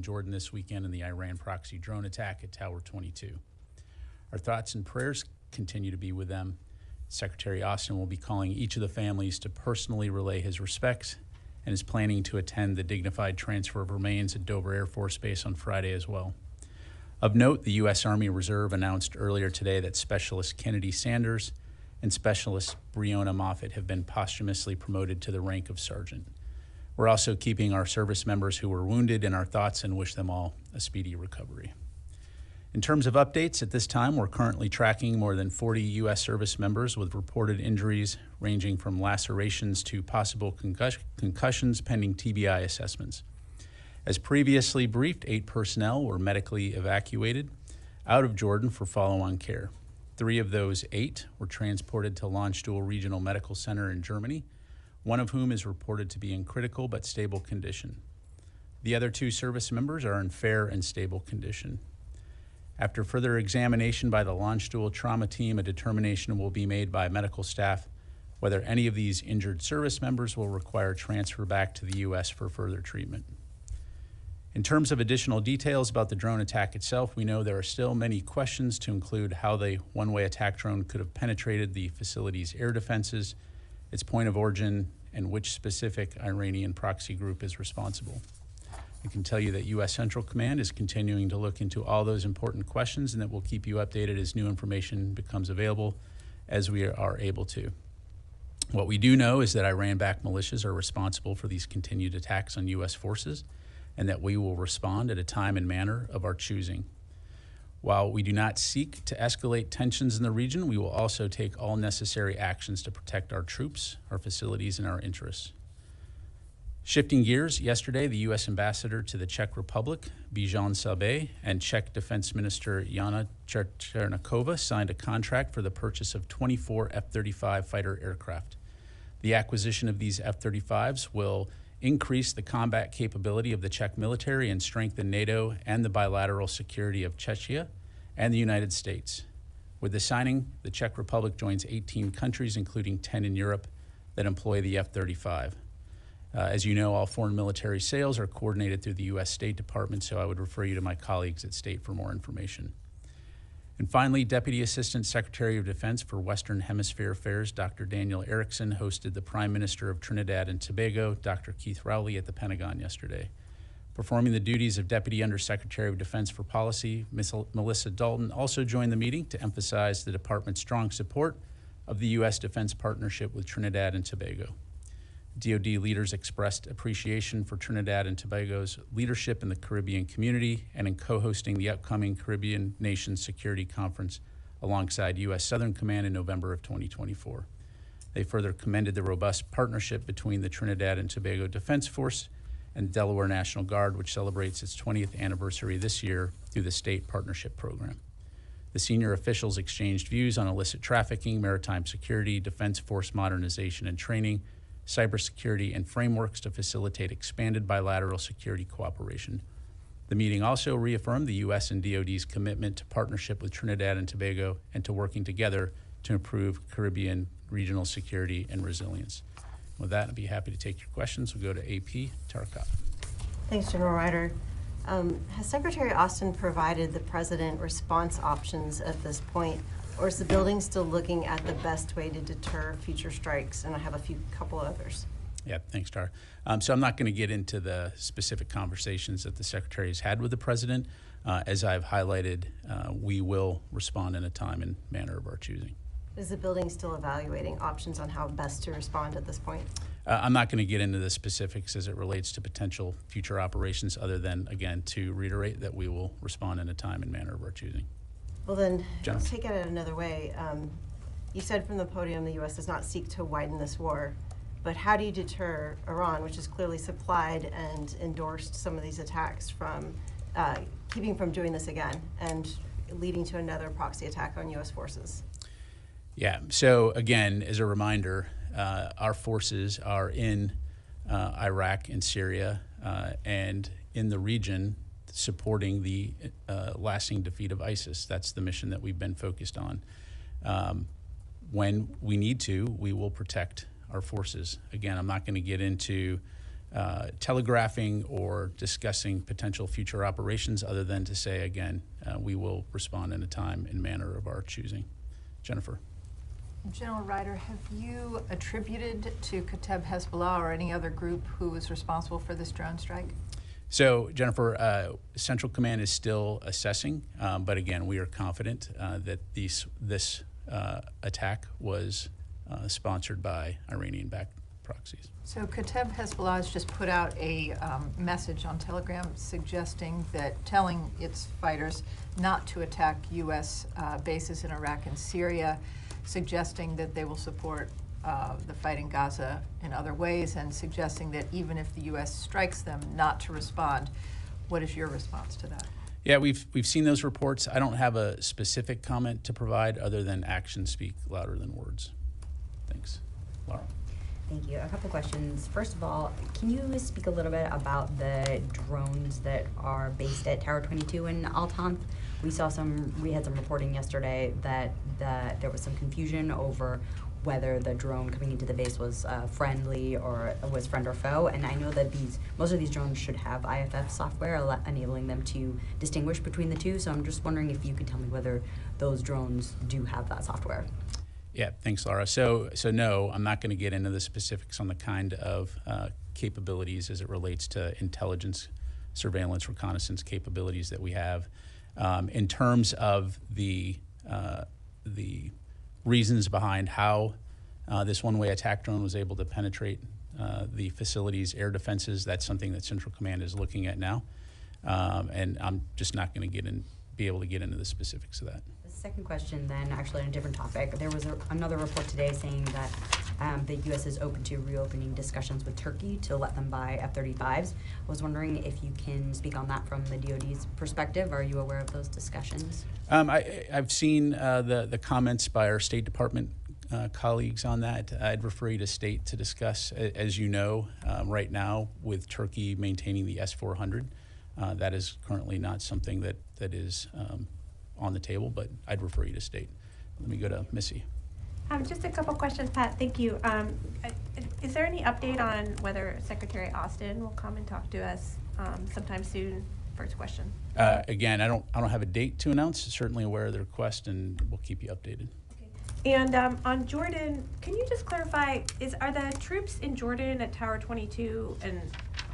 Jordan this weekend in the Iran proxy drone attack at Tower 22. Our thoughts and prayers continue to be with them. Secretary Austin will be calling each of the families to personally relay his respects and is planning to attend the dignified transfer of remains at Dover Air Force Base on Friday as well. Of note, the U.S. Army Reserve announced earlier today that Specialist Kennedy Sanders and Specialist Breonna Moffett have been posthumously promoted to the rank of sergeant. We're also keeping our service members who were wounded in our thoughts and wish them all a speedy recovery. In terms of updates, at this time, we're currently tracking more than 40 U.S. service members with reported injuries ranging from lacerations to possible concussions pending TBI assessments. As previously briefed, 8 personnel were medically evacuated out of Jordan for follow-on care. 3 of those 8 were transported to Landstuhl Regional Medical Center in Germany, one of whom is reported to be in critical but stable condition. The other 2 service members are in fair and stable condition. After further examination by the Landstuhl trauma team, a determination will be made by medical staff whether any of these injured service members will require transfer back to the U.S. for further treatment. In terms of additional details about the drone attack itself, we know there are still many questions, to include how the one-way attack drone could have penetrated the facility's air defenses, its point of origin, and which specific Iranian proxy group is responsible. I can tell you that U.S. Central Command is continuing to look into all those important questions, and that we'll keep you updated as new information becomes available as we are able to. What we do know is that Iran-backed militias are responsible for these continued attacks on U.S. forces, and that we will respond at a time and manner of our choosing. While we do not seek to escalate tensions in the region, we will also take all necessary actions to protect our troops, our facilities, and our interests. Shifting gears, yesterday, the U.S. Ambassador to the Czech Republic, Bijan Sabé, and Czech Defense Minister Jana Černochová signed a contract for the purchase of 24 F-35 fighter aircraft. The acquisition of these F-35s will increase the combat capability of the Czech military and strengthen NATO and the bilateral security of Czechia and the United States. With the signing, the Czech Republic joins 18 countries, including 10 in Europe, that employ the F-35. As you know, all foreign military sales are coordinated through the U.S. State Department, so I would refer you to my colleagues at State for more information. And finally, Deputy Assistant Secretary of Defense for Western Hemisphere Affairs, Dr. Daniel Erickson, hosted the Prime Minister of Trinidad and Tobago, Dr. Keith Rowley, at the Pentagon yesterday. Performing the duties of Deputy Undersecretary of Defense for Policy, Ms. Melissa Dalton also joined the meeting to emphasize the department's strong support of the U.S. defense partnership with Trinidad and Tobago. DoD leaders expressed appreciation for Trinidad and Tobago's leadership in the Caribbean community and in co-hosting the upcoming Caribbean Nations Security Conference alongside U.S. Southern Command in November of 2024. They further commended the robust partnership between the Trinidad and Tobago Defense Force and Delaware National Guard, which celebrates its 20th anniversary this year through the State Partnership Program. The senior officials exchanged views on illicit trafficking, maritime security, defense force modernization and training, cybersecurity, and frameworks to facilitate expanded bilateral security cooperation. The meeting also reaffirmed the U.S. and DoD's commitment to partnership with Trinidad and Tobago and to working together to improve Caribbean regional security and resilience. With that, I'd be happy to take your questions. We'll go to AP Tarakot. Thanks, General Ryder. Has Secretary Austin provided the President response options at this point, or is the building still looking at the best way to deter future strikes? And I have a couple others. Yeah, thanks, Tara. So I'm not going to get into the specific conversations that the Secretary has had with the President. As I've highlighted, we will respond in a time and manner of our choosing. Is the building still evaluating options on how best to respond at this point? I'm not going to get into the specifics as it relates to potential future operations, other than, again, to reiterate that we will respond in a time and manner of our choosing. Well then, let's take it another way. You said from the podium the U.S. does not seek to widen this war, but how do you deter Iran, which has clearly supplied and endorsed some of these attacks, from keeping from doing this again and leading to another proxy attack on U.S. forces? Yeah, so again, as a reminder, our forces are in Iraq and Syria and in the region supporting the lasting defeat of ISIS. That's the mission that we've been focused on. When we need to, we will protect our forces. Again, I'm not going to get into telegraphing or discussing potential future operations, other than to say, again, we will respond in a time and manner of our choosing. Jennifer. General Ryder, have you attributed to Kateb Hezbollah or any other group who was responsible for this drone strike? So, Jennifer, Central Command is still assessing, but again, we are confident that this attack was sponsored by Iranian-backed proxies. So Kateb Hezbollah has just put out a message on Telegram telling its fighters not to attack U.S. bases in Iraq and Syria, suggesting that they will support the fight in Gaza in other ways, and suggesting that even if the U.S. strikes them, not to respond. What is your response to that? Yeah, we've seen those reports. I don't have a specific comment to provide other than actions speak louder than words. Thanks. Laura. Thank you. A couple questions. First of all, can you speak a little bit about the drones that are based at Tower 22 in Al-Tanf? We had some reporting yesterday that there was some confusion over whether the drone coming into the base was friendly or was friend or foe. And I know that most of these drones should have IFF software enabling them to distinguish between the two. So I'm just wondering if you could tell me whether those drones do have that software. Yeah, thanks, Laura. So no, I'm not going to get into the specifics on the kind of capabilities as it relates to intelligence, surveillance, reconnaissance capabilities that we have. In terms of the reasons behind how this one-way attack drone was able to penetrate the facility's air defenses, that's something that Central Command is looking at now, and I'm just not going to be able to get into the specifics of that. Second question then, actually on a different topic. There was another report today saying that the U.S. is open to reopening discussions with Turkey to let them buy F-35s. I was wondering if you can speak on that from the DoD's perspective. Are you aware of those discussions? I've seen the comments by our State Department colleagues on that. I'd refer you to State to discuss. As you know, right now with Turkey maintaining the S-400, that is currently not something that is on the table, but I'd refer you to State. Let me go to Missy. Just a couple questions, Pat. Thank you. Is there any update on whether Secretary Austin will come and talk to us sometime soon? First question. Again, I don't have a date to announce. Certainly aware of the request, and we'll keep you updated. Okay. And on Jordan, can you just clarify? Are the troops in Jordan at Tower 22 and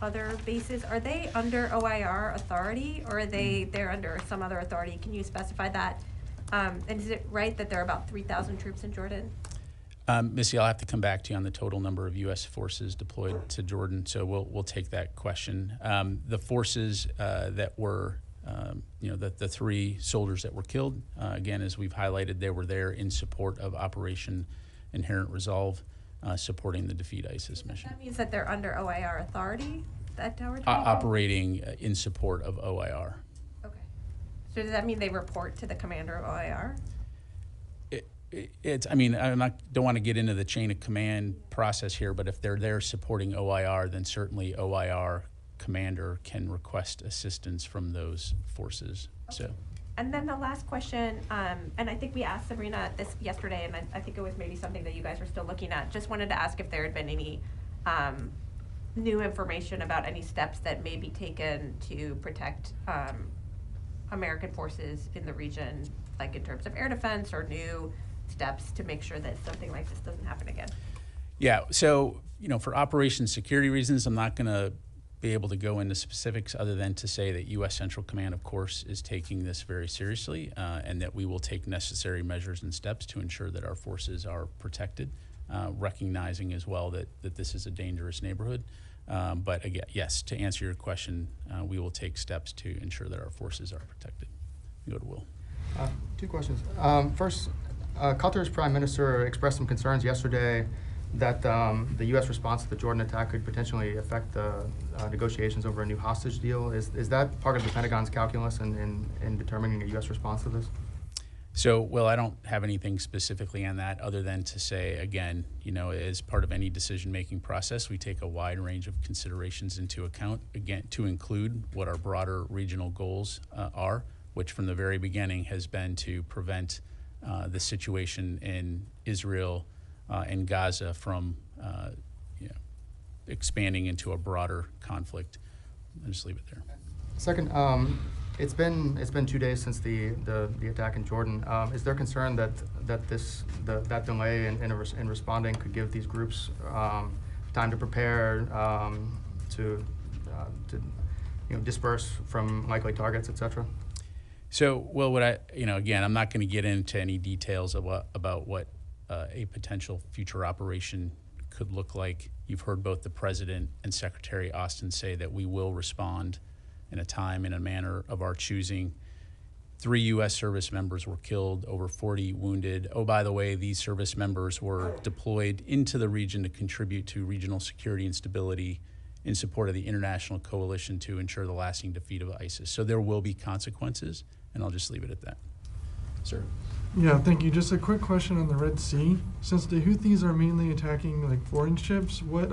other bases, are they under OIR authority, or are they're under some other authority? Can you specify that? And is it right that there are about 3,000 troops in Jordan? Missy, I'll have to come back to you on the total number of U.S. forces deployed to Jordan, so we'll take that question. The forces that were, the 3 soldiers that were killed, again, as we've highlighted, they were there in support of Operation Inherent Resolve, supporting the Defeat ISIS mission. That means that they're under OIR authority, that Tower 22? Operating in support of OIR. Okay. So does that mean they report to the commander of OIR? Don't want to get into the chain of command process here, but if they're there supporting OIR, then certainly OIR commander can request assistance from those forces. Okay. So. And then the last question, and I think we asked Sabrina this yesterday, and I think it was maybe something that you guys are still looking at. Just wanted to ask if there had been any new information about any steps that may be taken to protect American forces in the region, like in terms of air defense or new steps to make sure that something like this doesn't happen again. Yeah, so, for operation security reasons, I'm not going to be able to go into specifics other than to say that U.S. Central Command, of course, is taking this very seriously, and that we will take necessary measures and steps to ensure that our forces are protected, recognizing as well that this is a dangerous neighborhood. But again, yes, to answer your question, we will take steps to ensure that our forces are protected. Go to Will. 2 questions. First, Qatar's Prime Minister expressed some concerns yesterday that the U.S. response to the Jordan attack could potentially affect the negotiations over a new hostage deal. Is that part of the Pentagon's calculus in determining a U.S. response to this? So, Will, I don't have anything specifically on that other than to say, again, as part of any decision-making process, we take a wide range of considerations into account, again, to include what our broader regional goals are, which from the very beginning has been to prevent the situation in Israel and Gaza from expanding into a broader conflict. I'll just leave it there. Second, it's been 2 days since the attack in Jordan. Is there concern that that delay in responding could give these groups time to prepare, to disperse from likely targets, etc.? So, well, again, I'm not going to get into any details about what a potential future operation could look like. You've heard both the President and Secretary Austin say that we will respond in a time and a manner of our choosing. 3 U.S. service members were killed, over 40 wounded. Oh, by the way, these service members were deployed into the region to contribute to regional security and stability in support of the international coalition to ensure the lasting defeat of ISIS. So there will be consequences, and I'll just leave it at that. Sir? Yeah, thank you. Just a quick question on the Red Sea. Since the Houthis are mainly attacking like foreign ships, what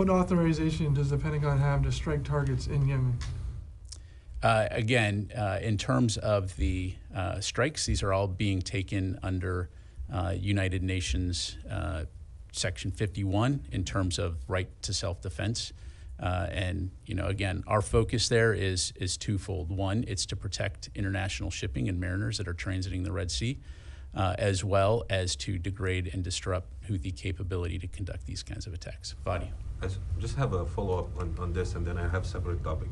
authorization does the Pentagon have to strike targets in Yemen? Again, in terms of the strikes, these are all being taken under United Nations Section 51 in terms of right to self-defense. And again, our focus there is twofold. One, it's to protect international shipping and mariners that are transiting the Red Sea, as well as to degrade and disrupt Houthi capability to conduct these kinds of attacks. Fadi. I just have a follow-up on this, and then I have a separate topic.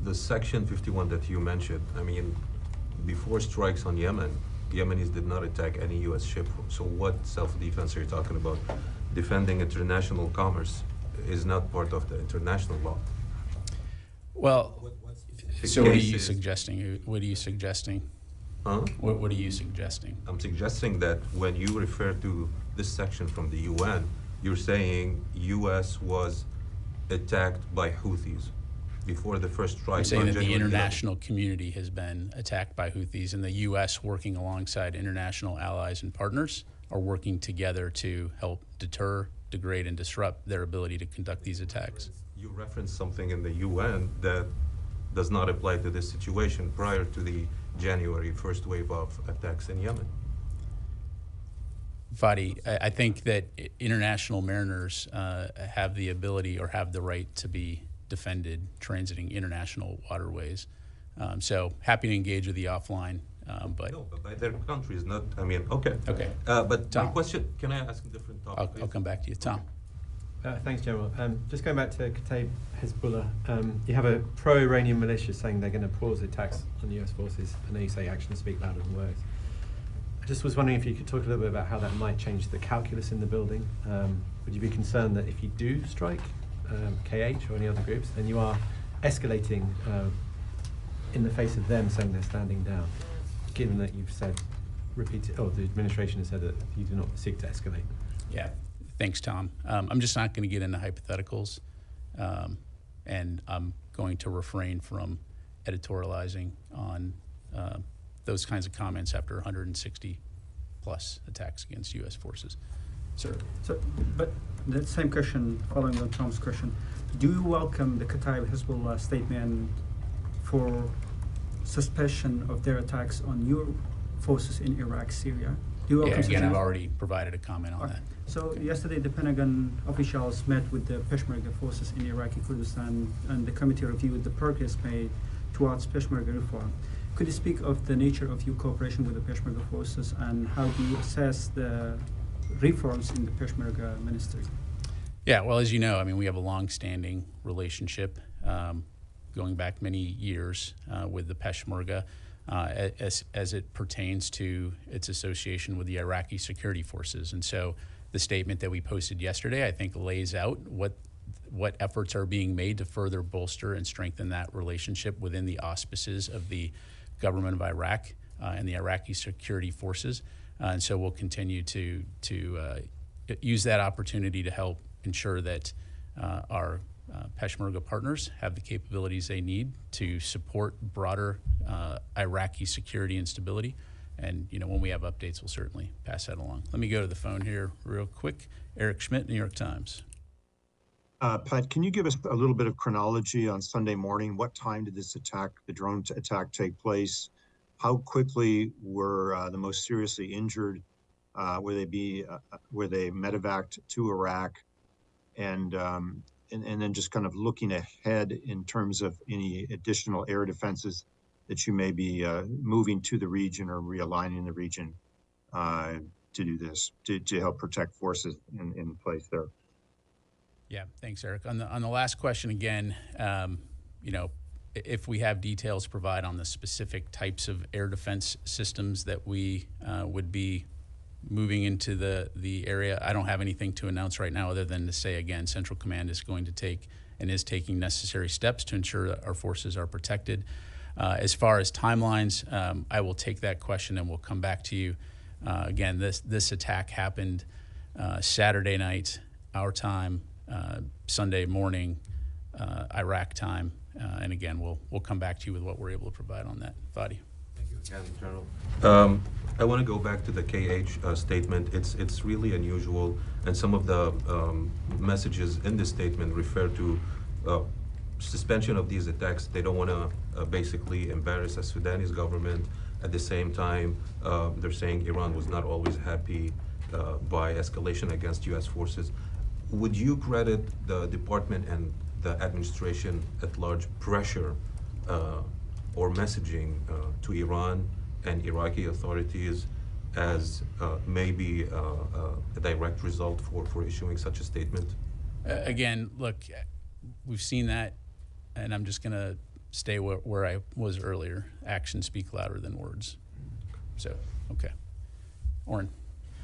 The Section 51 that you mentioned, I mean, before strikes on Yemen, Yemenis did not attack any U.S. ship. So what self-defense are you talking about? Defending international commerce is not part of the international law. Well, so what are you suggesting? What are you suggesting? Huh? What are you suggesting? I'm suggesting that when you refer to this section from the UN, you're saying U.S. was attacked by Houthis before the first strike. I'm saying that the January 11th. international community has been attacked by Houthis, and the U.S. working alongside international allies and partners are working together to help deter, degrade, and disrupt their ability to conduct these attacks. You referenced something in the UN that does not apply to this situation prior to the January first wave of attacks in Yemen. Fadi, I think that international mariners have the ability or have the right to be defended transiting international waterways. So happy to engage with you offline, but... No, but by their countries, not, I mean, okay. Okay. But Tom. my question, can I ask a different topic? I'll come back to you. Tom. Thanks, General. Just going back to Kataib Hezbollah, you have a pro-Iranian militia saying they're going to pause attacks on the US forces. I know you say actions speak louder than words. I just was wondering if you could talk a little bit about how that might change the calculus in the building. Would you be concerned that if you do strike KH or any other groups, then you are escalating in the face of them saying they're standing down, given that you've said, the administration has said that you do not seek to escalate? Yeah. Thanks, Tom. I'm just not going to get into hypotheticals, and I'm going to refrain from editorializing on those kinds of comments after 160 plus attacks against U.S. forces. Sir. So, but the same question, following on Tom's question, do you welcome the Kataib Hezbollah statement for suspicion of their attacks on your forces in Iraq, Syria? Do you welcome again, I've already provided a comment on that. So yesterday, the Pentagon officials met with the Peshmerga forces in Iraqi Kurdistan, and the committee reviewed the progress made towards Peshmerga reform. Could you speak of the nature of your cooperation with the Peshmerga forces, and how do you assess the reforms in the Peshmerga ministry? Yeah, well, as you know, I mean, we have a long-standing relationship going back many years with the Peshmerga as it pertains to its association with the Iraqi security forces. And so the statement that we posted yesterday, I think, lays out what efforts are being made to further bolster and strengthen that relationship within the auspices of the government of Iraq and the Iraqi security forces. And so we'll continue to use that opportunity to help ensure that our Peshmerga partners have the capabilities they need to support broader Iraqi security and stability. And when we have updates, we'll certainly pass that along. Let me go to the phone here real quick. Eric Schmidt, New York Times. Pat, can you give us a little bit of chronology on Sunday morning? What time did this the drone attack take place? How quickly were the most seriously injured? Were they medevaced to Iraq? and then just kind of looking ahead in terms of any additional air defenses that you may be moving to the region or realigning the region to do this, to help protect forces in place there. Yeah, thanks, Eric. On the last question again, you know, if we have details to provide on the specific types of air defense systems that we would be moving into the area, I don't have anything to announce right now other than to say, again, Central Command is going to take and is taking necessary steps to ensure that our forces are protected. As far as timelines, I will take that question and we'll come back to you. Again, this attack happened Saturday night, our time, Sunday morning, Iraq time, and again, we'll come back to you with what we're able to provide on that. Fadi. Thank you again, General. I want to go back to the KH statement. It's really unusual, and some of the messages in this statement refer to suspension of these attacks. They don't want to basically embarrass the Sudanese government. At the same time, they're saying Iran was not always happy by escalation against U.S. forces. Would you credit the department and the administration at large pressure or messaging to Iran and Iraqi authorities as maybe a direct result for issuing such a statement? Again, look, we've seen that, and I'm just going to stay where I was earlier. Actions speak louder than words. So, okay. Oren.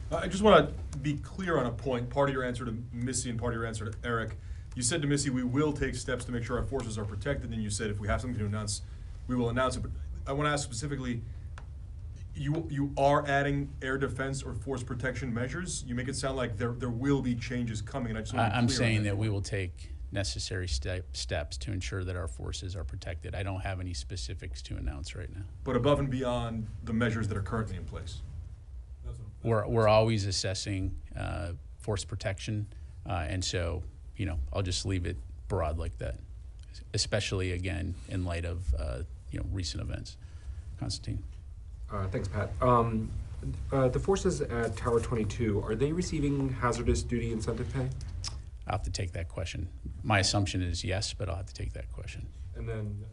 I just want to be clear on a point. Part of your answer to Missy and part of your answer to Eric. You said to Missy, we will take steps to make sure our forces are protected. And you said if we have something to announce, we will announce it. But I want to ask specifically, you are adding air defense or force protection measures? You make it sound like there will be changes coming. And I just want to be clear I'm on saying that we will take necessary steps to ensure that our forces are protected. I don't have any specifics to announce right now. But above and beyond the measures that are currently in place? We're always assessing force protection, and so, you know, I'll just leave it broad like that, especially, again, in light of, you know, recent events. Constantine. Thanks, Pat. The forces at Tower 22, are they receiving hazardous duty incentive pay? I'll have to take that question. My assumption is yes, but I'll have to take that question. And then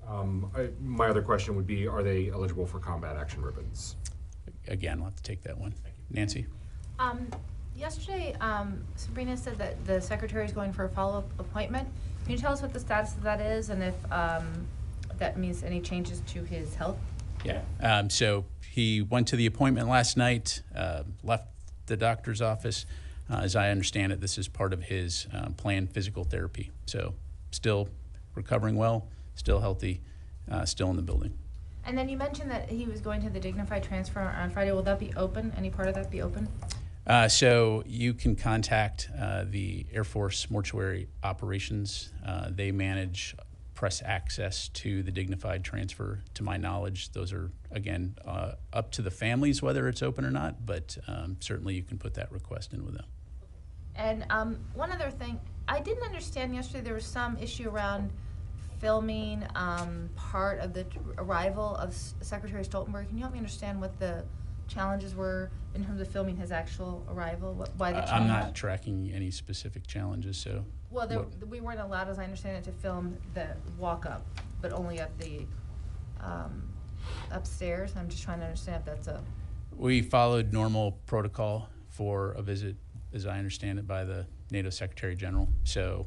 my other question would be, are they eligible for combat action ribbons? Again, I'll have to take that one. Nancy? Yesterday, Sabrina said that the secretary is going for a follow-up appointment. Can you tell us what the status of that is and if that means any changes to his health? Yeah. So he went to the appointment last night, left the doctor's office. As I understand it, this is part of his planned physical therapy. So still recovering well, still healthy, still in the building. And then you mentioned that he was going to the dignified transfer on Friday. Will that be open? Any part of that be open? So you can contact the Air Force Mortuary Operations. They manage press access to the dignified transfer. To my knowledge, those are, again, up to the families whether it's open or not, but certainly you can put that request in with them. And one other thing, I didn't understand yesterday there was some issue around filming part of the arrival of Secretary Stoltenberg. Can you help me understand what the challenges were in terms of filming his actual arrival? Why the challenge? I'm not tracking any specific challenges, so. Well, we weren't allowed, as I understand it, to film the walk-up, but only at the upstairs. I'm just trying to understand if that's a... We followed normal protocol for a visit, as I understand it, by the NATO Secretary General. So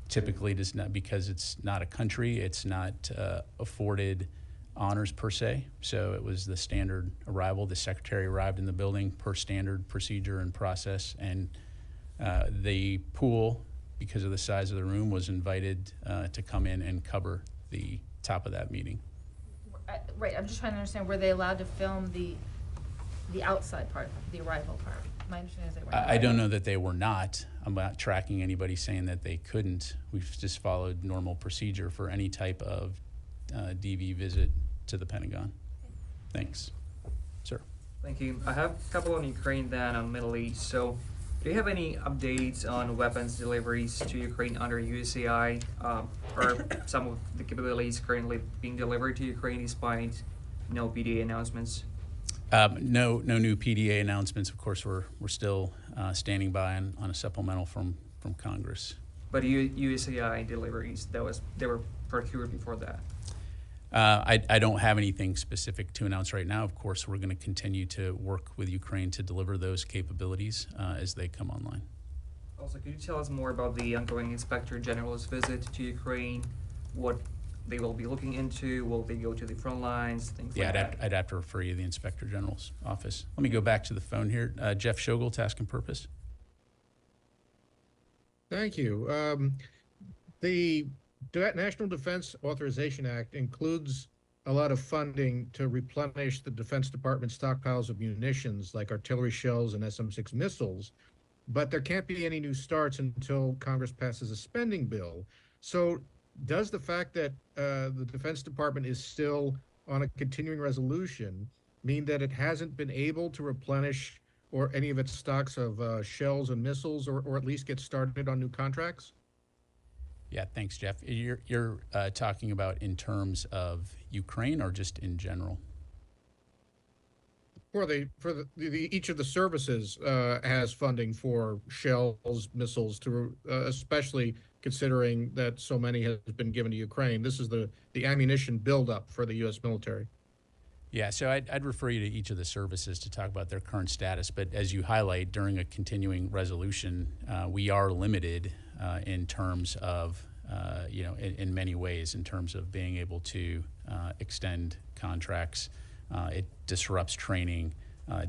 typically, does not, because it's not a country, it's not afforded honors per se. So it was the standard arrival. The secretary arrived in the building per standard procedure and process, and the pool, because of the size of the room, was invited to come in and cover the top of that meeting. Right, I'm just trying to understand, were they allowed to film the outside part, the arrival part? My understanding is they were. I don't know that they were not. I'm not tracking anybody saying that they couldn't. We've just followed normal procedure for any type of DV visit to the Pentagon. Thanks. Sir. Thank you. I have a couple on Ukraine then on Middle East. So do you have any updates on weapons deliveries to Ukraine under USAI? Are some of the capabilities currently being delivered to Ukraine despite no PDA announcements? No new PDA announcements. Of course, we're still standing by on a supplemental from Congress. But USAI deliveries, they were procured before that. I don't have anything specific to announce right now. Of course, we're going to continue to work with Ukraine to deliver those capabilities as they come online. Also, could you tell us more about the ongoing Inspector General's visit to Ukraine? What they will be looking into? Will they go to the front lines? Things like that? I'd have to refer you to the Inspector General's office. Let me go back to the phone here. Jeff Schogel, Task and Purpose. Thank you. The National Defense Authorization Act includes a lot of funding to replenish the Defense Department stockpiles of munitions like artillery shells and SM-6 missiles, but there can't be any new starts until Congress passes a spending bill. So does the fact that the Defense Department is still on a continuing resolution mean that it hasn't been able to replenish or any of its stocks of shells and missiles, or at least get started on new contracts? Yeah, thanks, Jeff. You're talking about in terms of Ukraine or just in general? Each of the services has funding for shells, missiles, to especially considering that so many has been given to Ukraine. This is the ammunition buildup for the U.S. military. Yeah, so I'd refer you to each of the services to talk about their current status. But as you highlight, during a continuing resolution, we are limited in terms of, in many ways, in terms of being able to extend contracts. It disrupts training,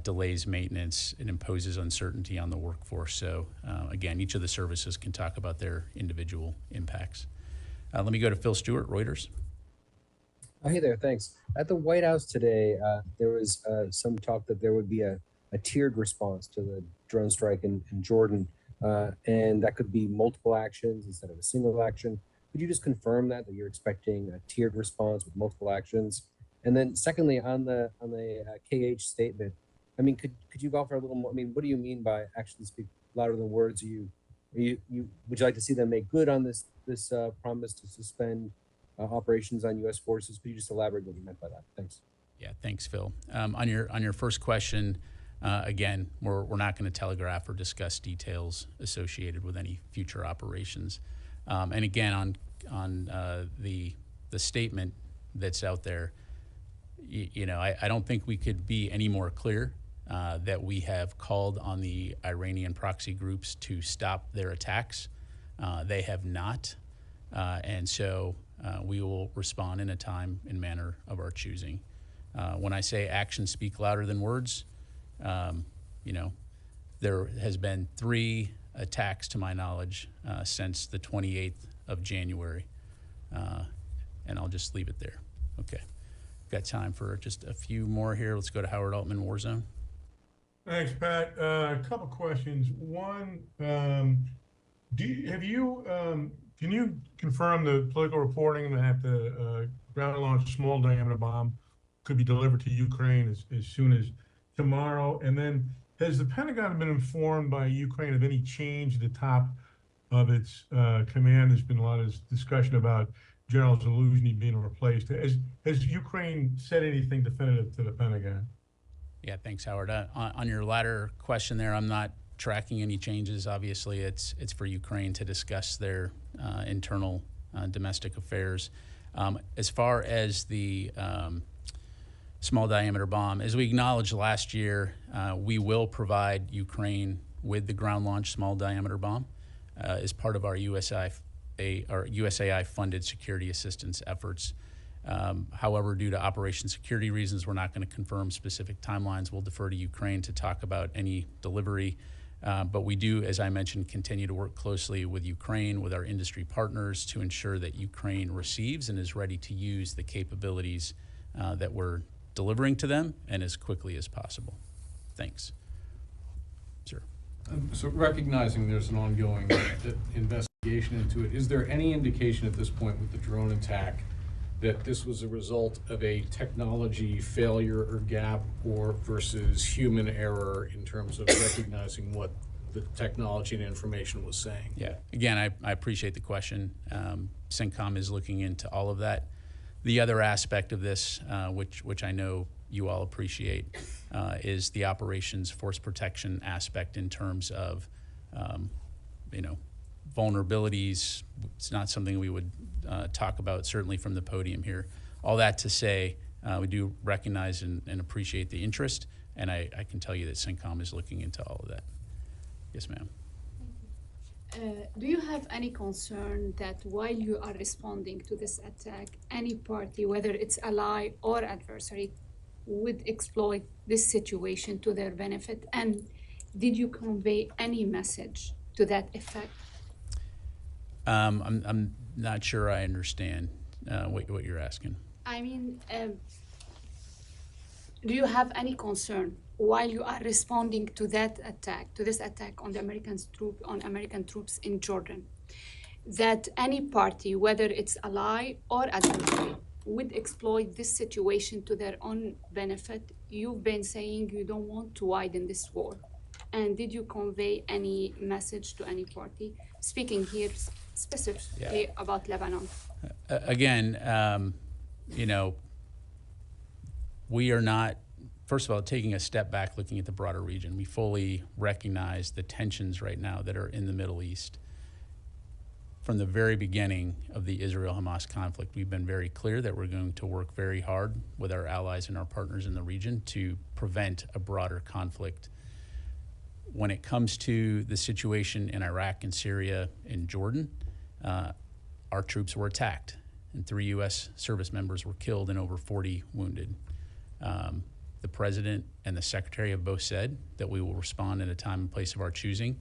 delays maintenance, it imposes uncertainty on the workforce. So again, each of the services can talk about their individual impacts. Let me go to Phil Stewart, Reuters. Oh, hey there, thanks. At the White House today, there was some talk that there would be a tiered response to the drone strike in Jordan, and that could be multiple actions instead of a single action. Could you just confirm that you're expecting a tiered response with multiple actions? And then secondly, on the KH statement, I mean, could you offer a little more? I mean, what do you mean by actions speak louder than words? Would you like to see them make good on this promise to suspend operations on U.S. forces? Could you just elaborate what you meant by that? Thanks. Yeah, thanks, Phil. On your first question, again, we're not going to telegraph or discuss details associated with any future operations. And again, on the statement that's out there, I don't think we could be any more clear that we have called on the Iranian proxy groups to stop their attacks. They have not, and so we will respond in a time and manner of our choosing. When I say actions speak louder than words, there has been 3 attacks to my knowledge since the 28th of January, and I'll just leave it there. Okay, got time for just a few more here. Let's go to Howard Altman, Warzone. Thanks, Pat. A couple questions. One, can you confirm the political reporting that the ground-launched small diameter bomb could be delivered to Ukraine as soon as tomorrow? And then, has the Pentagon been informed by Ukraine of any change at the top of its command? There's been a lot of discussion about General Zaluzhny being replaced. Has Ukraine said anything definitive to the Pentagon? Yeah, thanks, Howard. On your latter question there, I'm not tracking any changes. Obviously, it's for Ukraine to discuss their internal domestic affairs. As far as the small diameter bomb, as we acknowledged last year, we will provide Ukraine with the ground launch small diameter bomb as part of our USAI funded security assistance efforts. However, due to operation security reasons, we're not going to confirm specific timelines. We'll defer to Ukraine to talk about any delivery. But we do, as I mentioned, continue to work closely with Ukraine, with our industry partners, to ensure that Ukraine receives and is ready to use the capabilities that we're delivering to them, and as quickly as possible. Thanks. Sir. So recognizing there's an ongoing investigation into it, is there any indication at this point with the drone attack that this was a result of a technology failure or gap, or versus human error in terms of recognizing what the technology and information was saying? Yeah, again, I appreciate the question. CENTCOM is looking into all of that. The other aspect of this, which I know you all appreciate is the operations force protection aspect in terms of, you know, vulnerabilities. It's not something we would talk about, certainly from the podium here. All that to say, we do recognize and appreciate the interest, and I can tell you that CENTCOM is looking into all of that. Yes, ma'am. Do you have any concern that while you are responding to this attack, any party, whether it's ally or adversary, would exploit this situation to their benefit? And did you convey any message to that effect? I'm not sure I understand what you're asking. I mean, do you have any concern while you are responding to that attack, to this attack on the American troops in Jordan, that any party, whether it's ally or adversary, would exploit this situation to their own benefit? You've been saying you don't want to widen this war. And did you convey any message to any party? Speaking here specifically about Lebanon. Again, you know, we are not, first of all, taking a step back, looking at the broader region. We fully recognize the tensions right now that are in the Middle East. From the very beginning of the Israel-Hamas conflict, we've been very clear that we're going to work very hard with our allies and our partners in the region to prevent a broader conflict. When it comes to the situation in Iraq and Syria and Jordan, our troops were attacked, and 3 U.S. service members were killed and over 40 wounded. The President and the Secretary have both said that we will respond in a time and place of our choosing.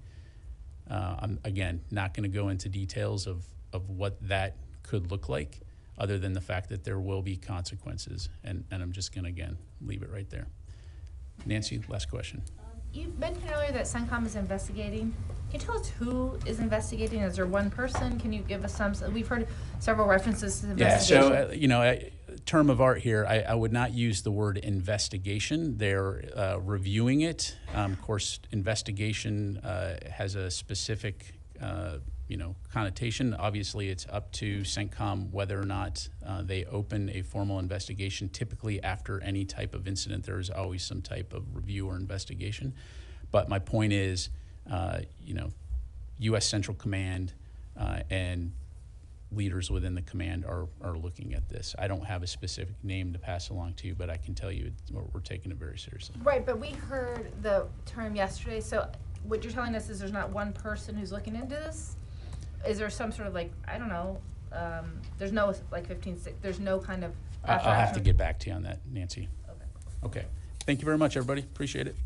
I'm, again, not going to go into details of what that could look like, other than the fact that there will be consequences, and I'm just going to, again, leave it right there. Nancy, last question. You mentioned earlier that CENTCOM is investigating. Can you tell us who is investigating? Is there one person? Can you give us some? We've heard several references to investigation. Yeah, so, you know, term of art here, I would not use the word investigation. They're reviewing it. Of course, investigation has a specific, you know, connotation. Obviously, it's up to CENTCOM whether or not they open a formal investigation. Typically, after any type of incident, there is always some type of review or investigation. But my point is, you know, U.S. Central Command and leaders within the command are looking at this. I don't have a specific name to pass along to you, but I can tell you we're taking it very seriously. Right, but we heard the term yesterday. So what you're telling us is there's not one person who's looking into this? Is there some sort of, like, I don't know, there's no, like, there's no kind of... I'll have to get back to you on that, Nancy. Okay. Okay. Thank you very much, everybody. Appreciate it.